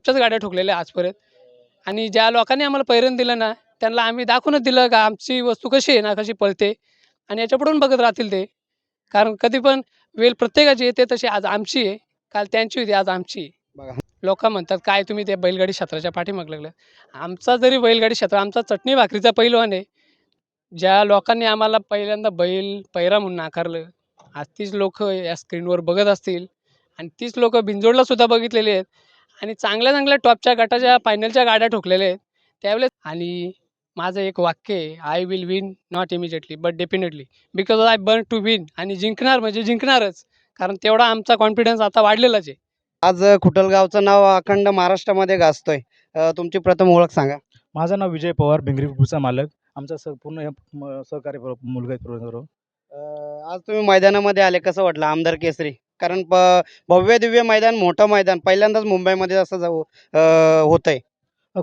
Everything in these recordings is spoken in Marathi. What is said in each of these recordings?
टॉपच्याच गाड्या ठोकलेल्या आजपर्यंत. आणि ज्या लोकांनी आम्हाला पैरण दिलं ना, त्यांना आम्ही दाखवूनच दिलं का आमची वस्तू कशी आहे ना, कशी पळते आणि याच्यापुढून बघत राहतील ते. कारण कधी पण वेळ प्रत्येकाची येते तशी आज आमची आहे, काल त्यांची होती, आज आमची आहे. बघा लोकं म्हणतात, "काय तुम्ही त्या बैलगाडी क्षेत्राच्या पाठीमागे लागलात." आमचा जरी बैलगाडी क्षेत्र आमचा चटणी भाकरीचा पैलवान आहे. ज्या लोकांनी आम्हाला पहिल्यांदा बैल पैरा म्हणून नाकारलं, आज तीच लोकं या स्क्रीनवर बघत असतील आणि तीच लोकं बिनजोडला सुद्धा बघितलेली आहेत आणि चांगल्या-चांगल्या टॉपच्या गटाच्या फायनलच्या गाड्या ठोकलेल्या आहेत. त्यावेळेस आणि माझं एक वाक्य आहे, "I will win not immediately but definitely because I burn to win." आणि जिंकणार म्हणजे जिंकणारच. कारण तेवढा आमचा कॉन्फिडन्स आता वाढलेलाच आहे. आज खुटलगावचं नाव अखंड महाराष्ट्रामध्ये गाजतोय. तुमची प्रथम ओळख सांगा. माझं नाव विजय पवार, भिंगरी ग्रुपचा मालक. आमचा पूर्ण सहकार्य मुलगा आहे पूर्ण. आज तुम्ही मैदानामध्ये आले, कसं वाटलं आमदार केसरी? कारण भव्य दिव्य मैदान, मोठं मैदान पहिल्यांदाच मुंबईमध्ये असं होतंय.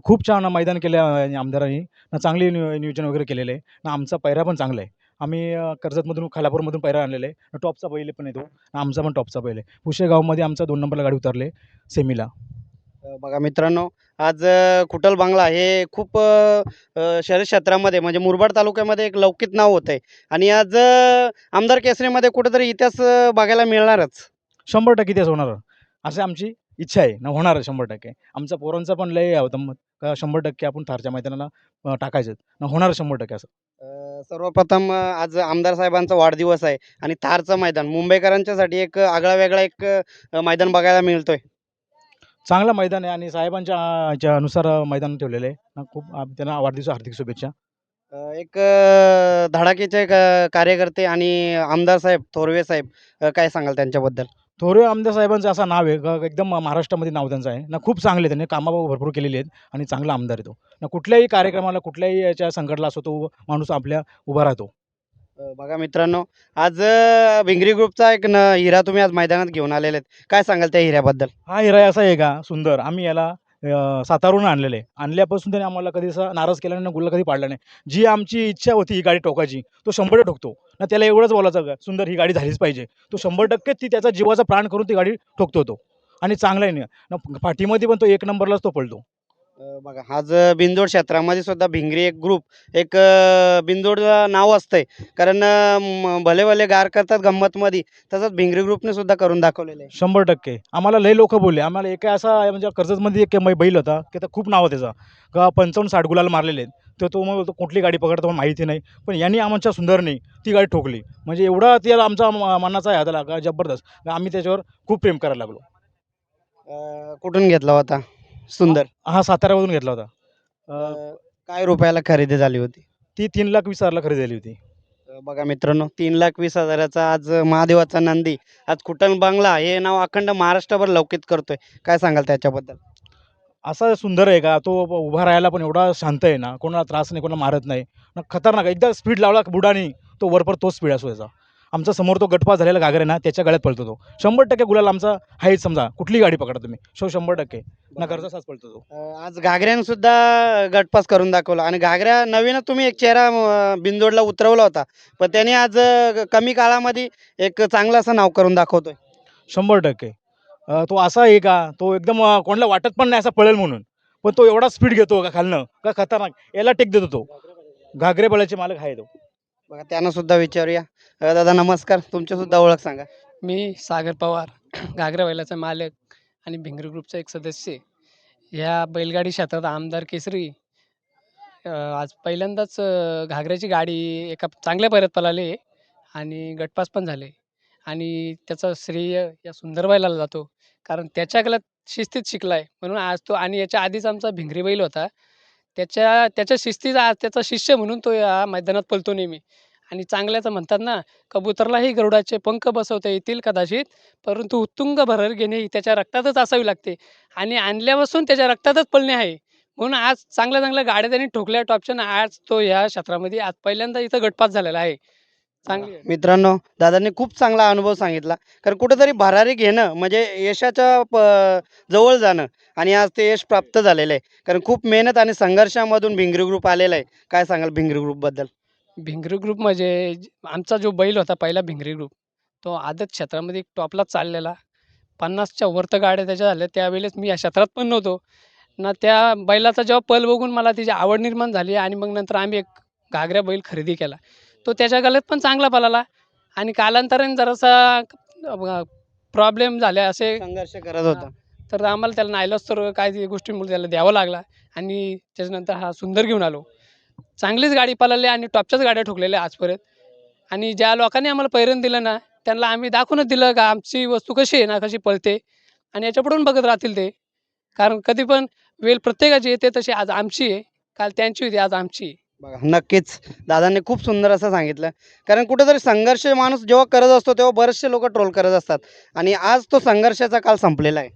खूप छान मैदान केलं आमदारांनी. चांगले नियोजन वगैरे केलेलं आहे. आमचा पैरा पण चांगला आहे. आम्ही कर्जतमधून, खालापूरमधून पैरा आणलेला आहे. टॉपचा बैल पण आहे तो. आमचा पण टॉपचा बैल आहे. पुशेगावमध्ये आमचा 2 नंबरला गाडी उतरली सेमीला. बघा मित्रांनो, आज खुटल बांगला हे खूप शहरी क्षेत्रामध्ये म्हणजे मुरबाड तालुक्यामध्ये एक लौकिक नाव होतंय आणि आज आमदार केसरीमध्ये कुठेतरी इतिहास बघायला मिळणारच. 100% तेच होणार. अशी आमची इच्छा आहे ना, होणार 100%. आमचा पोरांचा पण लय होतं मत का 100% आपण थारच्या मैदानाला टाकायचं. होणार 100% असं. सर्वप्रथम आज आमदार साहेबांचा वाढदिवस आहे आणि थारचं मैदान मुंबईकरांच्यासाठी एक आगळा-वेगळा एक मैदान बघायला मिळतोय. चांगलं मैदान आहे आणि साहेबांच्या ह्याच्यानुसार मैदान ठेवलेलं आहे. खूप त्यांना वाढदिवसाच्या हार्दिक शुभेच्छा. एक धडाकेचे कार्यकर्ते आणि आमदार साहेब, थोरवे साहेब, काय सांगाल त्यांच्याबद्दल? थोरवे आमदार साहेबांचं असं नाव आहे एकदम महाराष्ट्रामध्ये नाव त्यांचं आहे ना. खूप चांगले त्यांनी कामं भरपूर केलेली आहेत आणि चांगला आमदार आहे तो. ना कुठल्याही कार्यक्रमाला, कुठल्याही याच्या संकटला असो तो माणूस आपल्या उभा राहतो. बघा मित्रांनो, आज भिंगरी ग्रुपचा एक हिरा तुम्ही आज मैदानात घेऊन आलेले आहेत. काय सांगाल त्या हिऱ्याबद्दल? हा हिरा असा आहे का सुंदर. आम्ही याला सातारून आणलेलं आहे. आणल्यापासून त्याने आम्हाला कधी असा नाराज केला नाही, गुल्ला कधी पाडला नाही. जी आमची इच्छा होती ही गाडी ठोकायची, तो 100% ठोकतो. ना त्याला एवढंच बोलायचं का सुंदर ही गाडी झालीच पाहिजे. तो 100% ती त्याचा जीवाचा प्राण करून ती गाडी ठोकतो तो आणि चांगला आहे ना. पाठीमध्ये पण तो 1 नंबरलाच तो पळतो. बघा आज बिनजोड क्षेत्रामध्ये सुद्धा भिंगरी एक ग्रुप एक बिनजोड नाव असतंय. कारण भले-भले गार करतात गंमतमध्ये, तसंच भिंगरी ग्रुपने सुद्धा करून दाखवलेलं आहे. 100% आम्हाला लय लोकं बोलले. आम्हाला एक असा म्हणजे कर्जतमध्ये एक बैल होता, की आता खूप नाव आहे त्याचं. का 55-60 गुलाल मारलेले आहेत. तर तो मग कुठली गाडी पकडतो मला माहिती नाही. पण यांनी आमच्या सुंदरने ती गाडी ठोकली. म्हणजे एवढा त्याला आमचा मनाचा आहे झाला का जबरदस्त. आम्ही त्याच्यावर खूप प्रेम करायला लागलो. कुठून घेतला होता सुंदर? हा साताऱ्यामधून घेतला होता. काय रुपयाला खरेदी झाली होती? ती 3,20,000ला खरेदी झाली होती. बघा मित्रांनो, 3,20,000चा आज महादेवाचा नंदी आज खुटल बांगला हे नाव अखंड महाराष्ट्रभर लौकिक करतोय. काय सांगाल त्याच्याबद्दल? असा सुंदर आहे का तो उभा राहायला पण एवढा शांत आहे ना, कोणाला त्रास नाही, कोणाला मारत नाही ना. खतरनाक एकदा स्पीड लावला बुडानी तो वरपर तोच स्पीड असो याचा. आमचा समोर तो गटपास झालेला घागर आहे ना, त्याच्या गळ्यात पळतो तो. 100% गुलाल आमचा आहेच. समजा कुठलीही गाडी पकडा तुम्ही 100% ना घरचा साच पळतो तो. आज घागऱ्यानं सुद्धा गटपास करून दाखवला आणि घागऱ्या नवीनच तुम्ही एक चेहरा बिनजोडला उतरवला होता. पण त्याने आज कमी काळामध्ये एक चांगलं असं नाव करून दाखवतोय. 100% तो असा आहे का तो एकदम कोणाला वाटत पण नाही असा पळेल म्हणून. पण तो एवढा स्पीड घेतो का खालनं का खतरनाक. याला टेक देतो तो. घागरे पळायचे मालक आहे तो. बघा त्यांना सुद्धा विचारूया. दादा नमस्कार, तुमची सुद्धा ओळख सांगा. मी सागर पवार, घागरा बैलाचा मालक आणि भिंगरी ग्रुपचा एक सदस्य आहे. ह्या बैलगाडी क्षेत्रात आमदार केसरी आज पहिल्यांदाच घागऱ्याची गाडी एका चांगल्या पायऱ्यात पळाली आणि गटपास पण झाले आणि त्याचं श्रेय या सुंदर बैलाला जातो. कारण त्याच्या गळ्यात शिस्तीत शिकला आहे म्हणून आज तो. आणि याच्या आधीच आमचा भिंगरी बैल होता. त्याच्या शिस्तीचा आज त्याचा शिष्य म्हणून तो या मैदानात पळतो नेहमी. आणि चांगल्याचं म्हणतात ना, कबुतरलाही गरुडाचे पंख बसवता येतील कदाचित, परंतु उत्तुंग भरर घेणे ही त्याच्या रक्तातच असावी लागते आणि आणल्यापासून त्याच्या रक्तातच पळणे आहे. म्हणून आज चांगल्या-चांगल्या गाड्या त्यांनी ठोकल्या टॉपच्या आणि आज तो या क्षेत्रामध्ये आज पहिल्यांदा इथं गटपास झालेला आहे. चांगली आहे. मित्रांनो, दादांनी खूप चांगला अनुभव सांगितला. कारण कुठेतरी भरारी घेणं म्हणजे यशाच्या जवळ जाणं आणि आज ते यश प्राप्त झालेलं आहे. कारण खूप मेहनत आणि संघर्षामधून भिंगरी ग्रुप आलेला आहे. काय सांगाल भिंगरी ग्रुपबद्दल? भिंगरी ग्रुप म्हणजे आमचा जो बैल होता पहिला भिंगरी ग्रुप, तो आदत क्षेत्रामध्ये टॉपलाच चाललेला. 50च्या वर तर गाड्या त्याच्या झाल्या. त्यावेळेस मी या क्षेत्रात पण नव्हतो ना. त्या बैलाचा जेव्हा पळ बघून मला त्याची आवड निर्माण झाली आणि मग नंतर आम्ही एक घागऱ्या बैल खरेदी केला. तो त्याच्या गळ्यात पण चांगला पळाला आणि कालांतराने जरासा प्रॉब्लेम झाले असे. संघर्ष करत होता. तर आम्हाला त्याला नाईलाज तर काही गोष्टींमुळे त्याला द्यावा लागला आणि त्याच्यानंतर हा सुंदर घेऊन आलो. चांगलीच गाडी पळाली आणि टॉपच्याच गाड्या ठोकलेल्या आजपर्यंत. आणि ज्या लोकांनी आम्हाला पैरण दिलं ना, त्यांना आम्ही दाखवूनच दिलं का आमची वस्तू कशी आहे ना, कशी पळते आणि याच्यापुढून बघत राहतील ते. कारण कधी पण वेळ प्रत्येकाची येते तशी आज आमची आहे. काल त्यांची होती, आज आमची आहे. बघा, नक्कीच दादांनी खूप सुंदर असं सांगितलं. कारण कुठेतरी संघर्ष माणूस जेव्हा करत असतो तेव्हा बरेचसे लोक ट्रोल करत असतात आणि आज तो संघर्षाचा काल संपलेला आहे.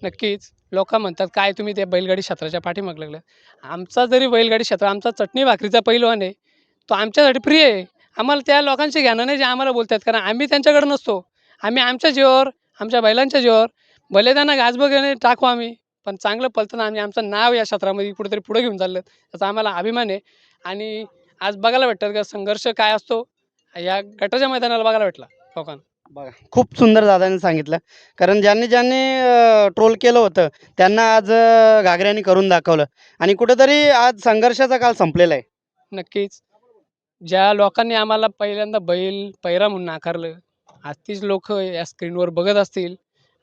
नक्कीच. लोकं म्हणतात, "काय तुम्ही त्या बैलगाडी क्षेत्राच्या पाठीमागे लागलात." आमचा जरी बैलगाडी क्षेत्र आमचा चटणी भाकरीचा पैलवान आहे, तो आमच्यासाठी प्रिय आहे. आम्हाला त्या लोकांची घेणं नाही जे आम्हाला बोलतात. कारण आम्ही त्यांच्याकडे नसतो. आम्ही आमच्या जीवावर, आमच्या बैलांच्या जीवावर भले त्यांना गाजबगाने टाकू आम्ही, पण चांगलं पळताना आम्ही आमचं नाव या क्षेत्रामध्ये कुठेतरी पुढे घेऊन चाललं. त्याचा आम्हाला अभिमान आहे. आणि आज बघायला भेटतं का संघर्ष काय असतो, या गटाच्या मैदानाला बघायला भेटला लोकांना. बघा, खूप सुंदर दादांनी सांगितलं. कारण ज्यांनी ज्यांनी ट्रोल केलं होतं त्यांना आज घागऱ्यांनी करून दाखवलं आणि कुठेतरी आज संघर्षाचा काल संपलेला आहे. नक्कीच. ज्या लोकांनी आम्हाला पहिल्यांदा बैल पैरा म्हणून नाकारलं, आज तीच लोकं या स्क्रीनवर बघत असतील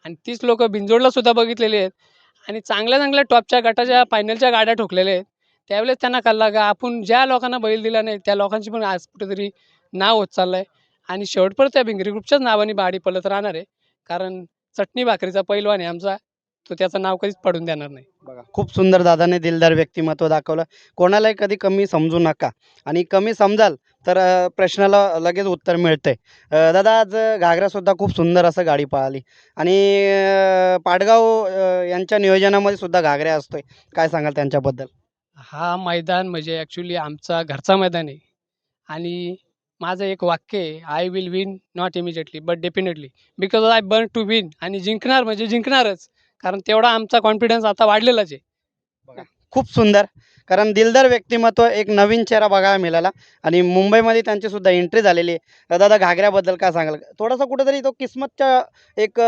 आणि तीच लोकं बिनजोडला सुद्धा बघितलेली आहेत आणि चांगल्या-चांगल्या टॉपच्या गटाच्या फायनलच्या गाड्या ठोकलेल्या आहेत. त्यावेळेस त्यांना कळलं का आपण ज्या लोकांना बैल दिला नाही, त्या लोकांची पण आज कुठेतरी नाव होत चाललं आहे आणि शेवटपर्यंत त्या भिंगरी ग्रुपच्याच नावाने गाडी पळत राहणार आहे. कारण चटणी भाकरीचा पैलवान आहे आमचा, तो त्याचं नाव कधीच पडून देणार नाही. बघा, खूप सुंदर दादाने दिलदार व्यक्तिमत्व दाखवलं. कोणालाही कधी कमी समजू नका आणि कमी समजाल तर प्रश्नाला लगेच उत्तर मिळतंय. दादा, आज घागरासुद्धा खूप सुंदर असं गाडी पळाली आणि पाडगाव यांच्या नियोजनामध्ये सुद्धा घागऱ्या असतोय. काय सांगाल त्यांच्याबद्दल? हा मैदान म्हणजे ॲक्च्युली आमचा घरचा मैदान आहे आणि माझं एक वाक्य आहे, I will win not immediately but definitely because I burn to win. आणि जिंकणार म्हणजे जिंकणारच. कारण तेवढा आमचा कॉन्फिडन्स आता वाढलेलाच आहे. खूप सुंदर. कारण दिलदार व्यक्तिमत्व, एक नवीन चेहरा बघायला मिळाला आणि मुंबईमध्ये त्यांची सुद्धा एंट्री झालेली आहे. दादा, घागऱ्याबद्दल काय सांगाल? थोडासा कुठेतरी तो किस्मतच्या एक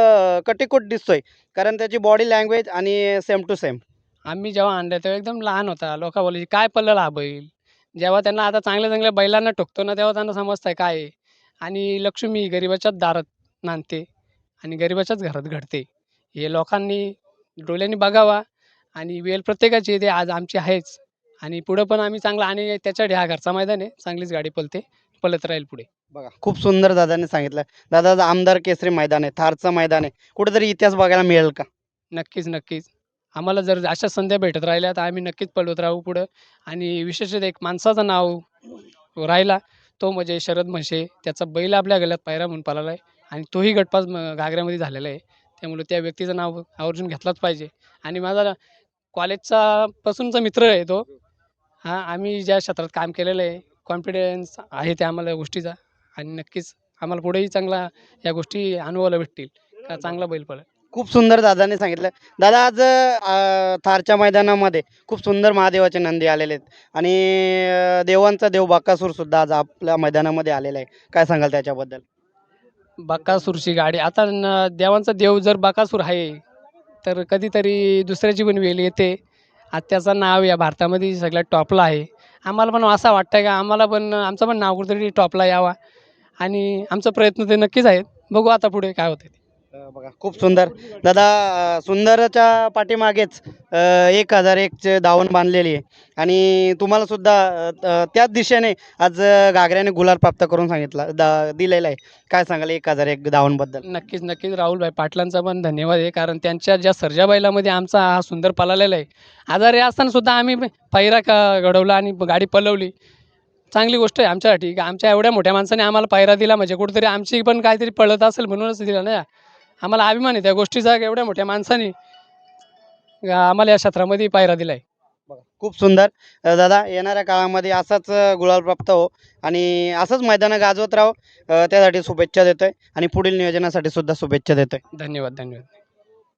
कटीकूट दिसतोय. कारण त्याची बॉडी लँग्वेज आणि सेम टू सेम. आम्ही जेव्हा आणलं तेव्हा एकदम लहान होता. लोकं बोलायची, "काय पळाला हा बैल?" जेव्हा त्यांना आता चांगल्या-चांगल्या बैलांना ठोकतो ना, तेव्हा त्यांना समजतंय काय आहे. आणि लक्ष्मी गरिबाच्याच दारात नांदते आणि गरिबाच्याच घरात घडते. हे लोकांनी डोळ्यांनी बघावा आणि वेळ प्रत्येकाची येते. आज आमची आहेच आणि पुढं पण आम्ही चांगला आणि त्याच्यासाठी हा घरचा मैदान आहे. चांगलीच गाडी पळते, पळत राहील पुढे. बघा, खूप सुंदर दादांनी सांगितलं. दादा, आमदार केसरी मैदान आहे, थारचं मैदान आहे. कुठेतरी इतिहास बघायला मिळेल का? नक्कीच, नक्कीच. आम्हाला जर अशा संध्या भेटत राहिल्या, तर आम्ही नक्कीच पळवत राहू पुढं. आणि विशेषतः एक माणसाचं नाव राहिला, तो म्हणजे शरद म्हसे. त्याचा बैल आपल्या गळ्यात पायरा म्हणून पळाला आहे आणि तोही गटपास घागऱ्यामध्ये झालेला आहे. त्यामुळे त्या व्यक्तीचं नाव आवर्जून घेतलंच पाहिजे. आणि माझा कॉलेजचा पासूनचा मित्र आहे तो. हां, आम्ही ज्या क्षेत्रात काम केलेलं आहे, कॉन्फिडन्स आहे त्या आम्हाला गोष्टीचा आणि नक्कीच आम्हाला पुढेही चांगला या गोष्टी अनुभवायला भेटतील, का चांगला बैल पळेल. खूप सुंदर दादांनी सांगितलं. दादा, आज थारच्या मैदानामध्ये खूप सुंदर महादेवाचे नंदी आलेले आहेत आणि देवांचा देव बकासूरसुद्धा आज आपल्या मैदानामध्ये आलेला आहे. काय सांगाल त्याच्याबद्दल? बकासूरची गाडी आता देवांचा देव जर बकासूर आहे, तर कधीतरी दुसऱ्याची पण वेळ येते. आज त्याचं नाव या भारतामध्ये सगळ्यात टॉपला आहे. आम्हाला पण असं वाटतं का आम्हाला पण आमचं पण नाव कुठेतरी टॉपला यावा आणि आमचा प्रयत्न ते नक्कीच आहेत. बघू आता पुढे काय होतं ते. बघा, खूप सुंदर. दादा, सुंदरच्या पाठीमागेच 1001चे दावण बांधलेली आहे आणि तुम्हाला सुद्धा त्याच दिशेने आज घागऱ्याने गुलाल प्राप्त करून दिलेला आहे. काय सांगाल 1001 दावणबद्दल? नक्कीच, नक्कीच. राहुलभाई पाटलांचा पण धन्यवाद आहे. कारण त्यांच्या ज्या सर्जा बैलामध्ये आमचा हा सुंदर पळालेला आहे. आजारी असताना सुद्धा आम्ही पायरा घडवला आणि गाडी पळवली. चांगली गोष्ट आहे आमच्यासाठी, की आमच्या एवढ्या मोठ्या माणसाने आम्हाला पायरा दिला म्हणजे कुठेतरी आमची पण काहीतरी पळत असेल म्हणूनच दिला ना. आम्हाला अभिमान आहे त्या गोष्टीचा, की एवढ्या मोठ्या माणसाने आम्हाला या क्षेत्रामध्ये पायरा दिला आहे. बघा, खूप सुंदर. दादा, येणाऱ्या काळामध्ये असाच गुलाल प्राप्त हो आणि असंच मैदानं गाजवत राहो. त्यासाठी शुभेच्छा देतोय आणि पुढील नियोजनासाठी सुद्धा शुभेच्छा देतोय. धन्यवाद, धन्यवाद.